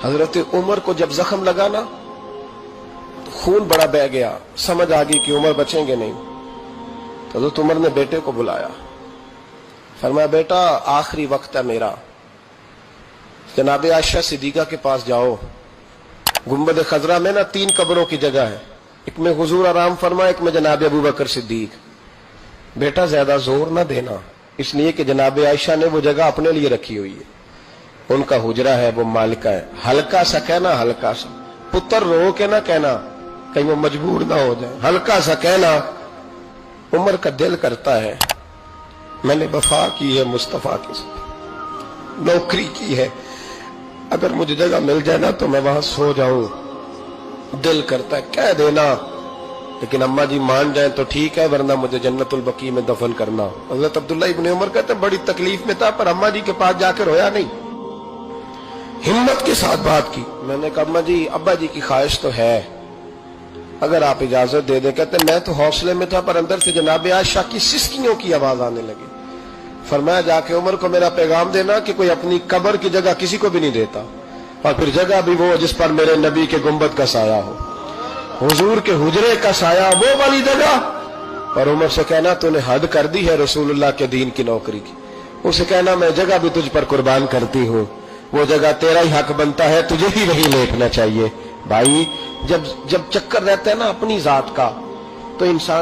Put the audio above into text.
حضرت عمر کو جب زخم لگا نا تو خون بڑا بہ گیا، سمجھ آ گئی کہ عمر بچیں گے نہیں. تو حضرت عمر نے بیٹے کو بلایا، فرمایا بیٹا آخری وقت ہے میرا، جناب عائشہ صدیقہ کے پاس جاؤ. گنبد خضرا میں نا 3 قبروں کی جگہ ہے، ایک میں حضور آرام فرما، ایک میں جناب ابو بکر صدیق. بیٹا زیادہ زور نہ دینا، اس لیے کہ جناب عائشہ نے وہ جگہ اپنے لیے رکھی ہوئی ہے، ان کا حجرہ ہے، وہ مالکہ ہے. ہلکا سا کہنا، ہلکا سا پتر رو کے نہ کہنا کہیں وہ مجبور نہ ہو جائے، ہلکا سا کہنا. عمر کا دل کرتا ہے میں نے وفا کی ہے مصطفیٰ کے ساتھ، نوکری کی ہے، اگر مجھے جگہ مل جائے نا تو میں وہاں سو جاؤں. دل کرتا ہے کہہ دینا، لیکن اماں جی مان جائیں تو ٹھیک ہے، ورنہ مجھے جنت البقیع میں دفن کرنا. حضرت عبداللہ ابن عمر کہتے ہیں بڑی تکلیف میں تھا، پر اماں جی کے پاس جا کے رویا نہیں، ہمت کے ساتھ بات کی. میں نے کہا اماں جی ابا جی کی خواہش تو ہے، اگر آپ اجازت دے دیں. کہتے ہیں میں تو حوصلے میں تھا، پر اندر سے جناب عائشہ کی سسکیوں کی آواز آنے لگی. فرمایا جا کے عمر کو میرا پیغام دینا کہ کوئی اپنی قبر کی جگہ کسی کو بھی نہیں دیتا، اور پھر جگہ بھی وہ جس پر میرے نبی کے گنبد کا سایہ ہو، حضور کے حجرے کا سایہ، وہ والی جگہ. اور عمر سے کہنا تو نے حد کر دی ہے رسول اللہ کے دین کی نوکری کی. اسے کہنا میں جگہ بھی تجھ پر قربان کرتی ہوں، وہ جگہ تیرا ہی حق بنتا ہے، تجھے ہی وہی لیٹنا چاہیے. بھائی جب چکر رہتا ہے نا اپنی ذات کا تو انسان